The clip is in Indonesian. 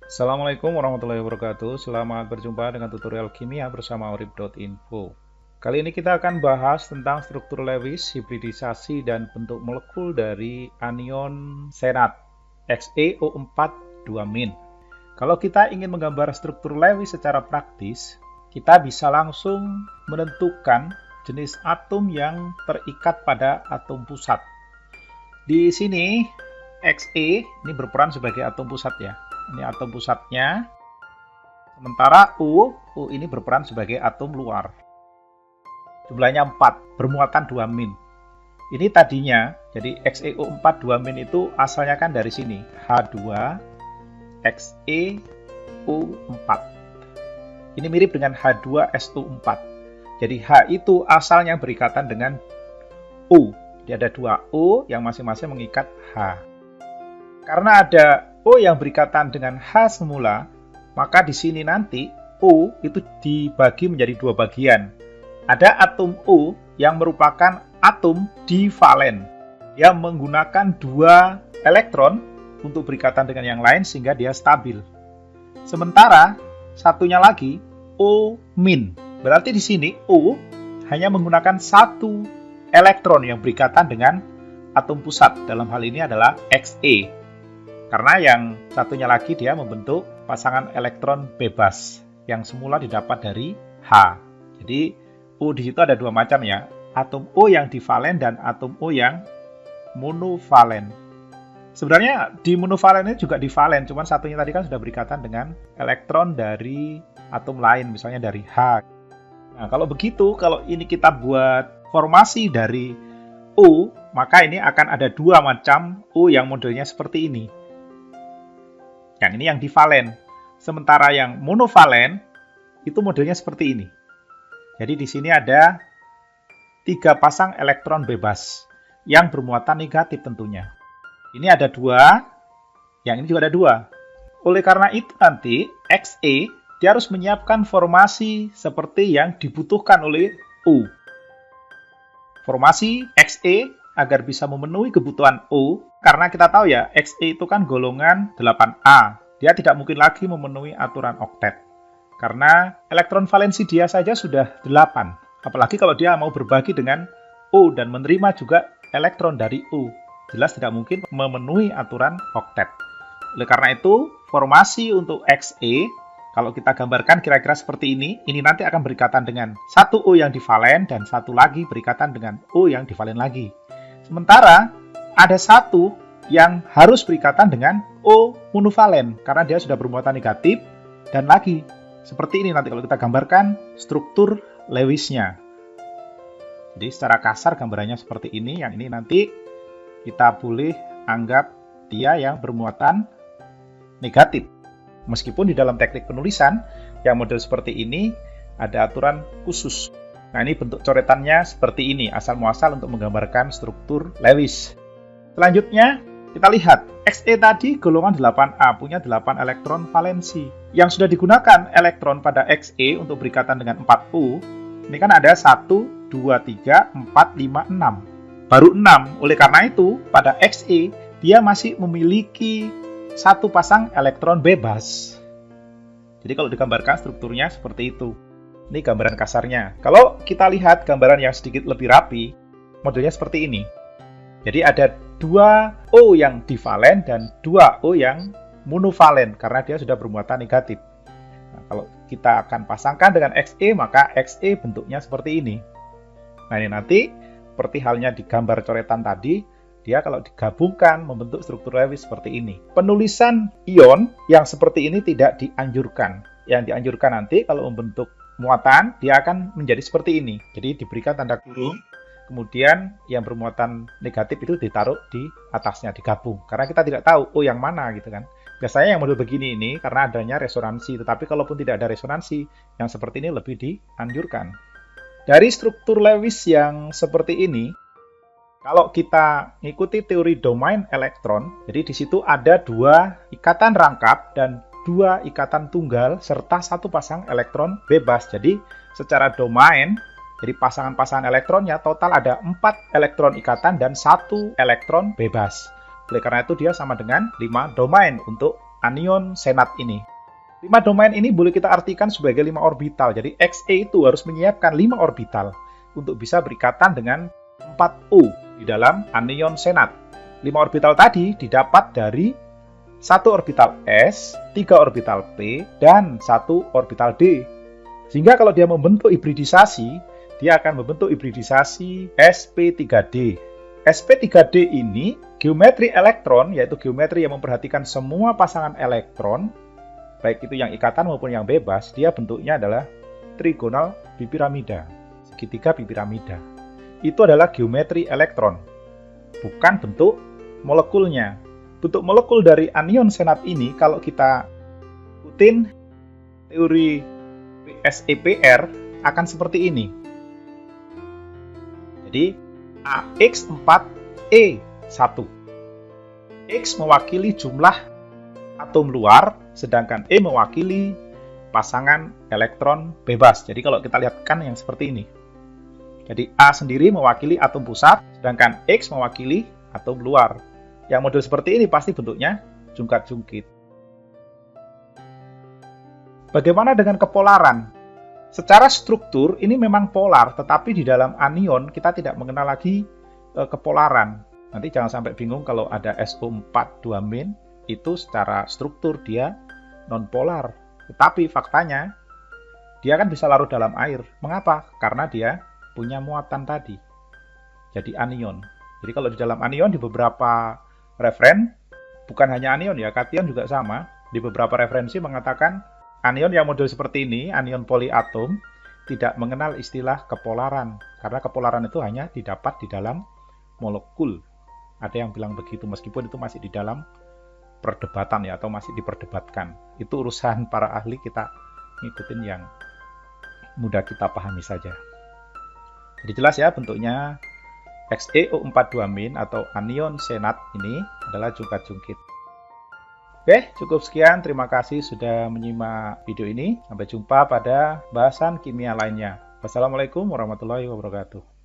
Assalamualaikum warahmatullahi wabarakatuh. Selamat berjumpa dengan tutorial kimia bersama urip.info. Kali ini kita akan bahas tentang struktur Lewis, hibridisasi, dan bentuk molekul dari anion senat XeO4-2-. Kalau kita ingin menggambar struktur Lewis secara praktis, kita bisa langsung menentukan jenis atom yang terikat pada atom pusat. Di sini Xe ini berperan sebagai atom pusat ya. Ini atom pusatnya. Sementara U ini berperan sebagai atom luar. Jumlahnya 4, bermuatan 2-. Ini tadinya, jadi XeO4 2- itu asalnya kan dari sini. H2 XeO4. Ini mirip dengan H2SO4. Jadi H itu asalnya berikatan dengan U. Jadi ada 2 O yang masing-masing mengikat H. Karena ada O yang berikatan dengan H semula, maka di sini nanti O itu dibagi menjadi 2 bagian. Ada atom O yang merupakan atom divalen. Dia menggunakan 2 elektron untuk berikatan dengan yang lain sehingga dia stabil. Sementara satunya lagi O-. Berarti di sini O hanya menggunakan 1 elektron yang berikatan dengan atom pusat. Dalam hal ini adalah Xe. Karena yang satunya lagi dia membentuk pasangan elektron bebas yang semula didapat dari H. Jadi O di situ ada 2 macam ya, atom O yang divalen dan atom O yang monovalen. Sebenarnya di monovalen ini juga divalen, cuman satunya tadi kan sudah berikatan dengan elektron dari atom lain, misalnya dari H. Nah, kalau begitu, kalau ini kita buat formasi dari O, maka ini akan ada 2 macam O yang modelnya seperti ini. Yang ini yang divalen. Sementara yang monovalen itu modelnya seperti ini. Jadi di sini ada 3 pasang elektron bebas yang bermuatan negatif tentunya. Ini ada 2, yang ini juga ada 2. Oleh karena itu nanti Xe dia harus menyiapkan formasi seperti yang dibutuhkan oleh O. Formasi Xe agar bisa memenuhi kebutuhan O, karena kita tahu ya, Xe itu kan golongan 8A. Dia tidak mungkin lagi memenuhi aturan oktet. Karena elektron valensi dia saja sudah 8. Apalagi kalau dia mau berbagi dengan O dan menerima juga elektron dari O. Jelas tidak mungkin memenuhi aturan oktet. Oleh karena itu, formasi untuk Xe, kalau kita gambarkan kira-kira seperti ini nanti akan berikatan dengan 1 O yang divalen dan 1 lagi berikatan dengan O yang divalen lagi. Sementara ada 1 yang harus berikatan dengan O monovalen karena dia sudah bermuatan negatif dan lagi seperti ini nanti kalau kita gambarkan struktur Lewisnya. Jadi secara kasar gambarannya seperti ini, yang ini nanti kita boleh anggap dia yang bermuatan negatif. Meskipun di dalam teknik penulisan yang model seperti ini ada aturan khusus. Nah, ini bentuk coretannya seperti ini, asal muasal untuk menggambarkan struktur Lewis. Selanjutnya, kita lihat, Xe tadi golongan 8A, punya 8 elektron valensi. Yang sudah digunakan elektron pada Xe untuk berikatan dengan 4O, ini kan ada 1, 2, 3, 4, 5, 6. Baru 6, oleh karena itu, pada Xe, dia masih memiliki 1 pasang elektron bebas. Jadi kalau digambarkan strukturnya seperti itu. Ini gambaran kasarnya. Kalau kita lihat gambaran yang sedikit lebih rapi, modelnya seperti ini. Jadi ada 2 O yang divalen dan 2 O yang monovalen karena dia sudah bermuatan negatif. Nah, kalau kita akan pasangkan dengan Xe, maka Xe bentuknya seperti ini. Nah, ini nanti seperti halnya di gambar coretan tadi, dia kalau digabungkan membentuk struktur Lewis seperti ini. Penulisan ion yang seperti ini tidak dianjurkan. Yang dianjurkan nanti kalau membentuk muatan, dia akan menjadi seperti ini. Jadi diberikan tanda kurung, kemudian yang bermuatan negatif itu ditaruh di atasnya, digabung. Karena kita tidak tahu, oh yang mana gitu kan. Biasanya yang model begini ini karena adanya resonansi, tetapi kalaupun tidak ada resonansi, yang seperti ini lebih dianjurkan. Dari struktur Lewis yang seperti ini, kalau kita mengikuti teori domain elektron, jadi di situ ada 2 ikatan rangkap dan 2 ikatan tunggal serta 1 pasang elektron bebas. Jadi secara domain, jadi pasangan-pasangan elektronnya total ada 4 elektron ikatan dan 1 elektron bebas. Oleh karena itu dia sama dengan 5 domain untuk anion senat ini. 5 domain ini boleh kita artikan sebagai 5 orbital. Jadi Xe itu harus menyiapkan 5 orbital untuk bisa berikatan dengan 4O di dalam anion senat. 5 orbital tadi didapat dari 1 orbital S, 3 orbital P, dan 1 orbital D. Sehingga kalau dia membentuk hibridisasi, dia akan membentuk hibridisasi sp3d. sp3d ini geometri elektron, yaitu geometri yang memperhatikan semua pasangan elektron, baik itu yang ikatan maupun yang bebas, dia bentuknya adalah trigonal bipiramida, segitiga bipiramida. Itu adalah geometri elektron, bukan bentuk molekulnya. Bentuk molekul dari anion senat ini, kalau kita ikutin teori SEPR, akan seperti ini. Jadi, AX4E1. X mewakili jumlah atom luar, sedangkan E mewakili pasangan elektron bebas. Jadi, kalau kita lihatkan yang seperti ini. Jadi, A sendiri mewakili atom pusat, sedangkan X mewakili atom luar. Yang model seperti ini pasti bentuknya jungkat-jungkit. Bagaimana dengan kepolaran? Secara struktur ini memang polar, tetapi di dalam anion kita tidak mengenal lagi kepolaran. Nanti jangan sampai bingung kalau ada SO4 2-min, itu secara struktur dia non-polar. Tetapi faktanya, dia kan bisa larut dalam air. Mengapa? Karena dia punya muatan tadi. Jadi anion. Jadi kalau di dalam anion di beberapa referen, bukan hanya anion ya, kation juga sama. Di beberapa referensi mengatakan anion yang model seperti ini, anion poliatom, tidak mengenal istilah kepolaran. Karena kepolaran itu hanya didapat di dalam molekul. Ada yang bilang begitu, meskipun itu masih di dalam perdebatan ya, atau masih diperdebatkan. Itu urusan para ahli, kita ngikutin yang mudah kita pahami saja. Jadi jelas ya bentuknya XeO4 2-min atau anion senat ini adalah jungkat-jungkit. Oke, cukup sekian. Terima kasih sudah menyimak video ini. Sampai jumpa pada bahasan kimia lainnya. Wassalamualaikum warahmatullahi wabarakatuh.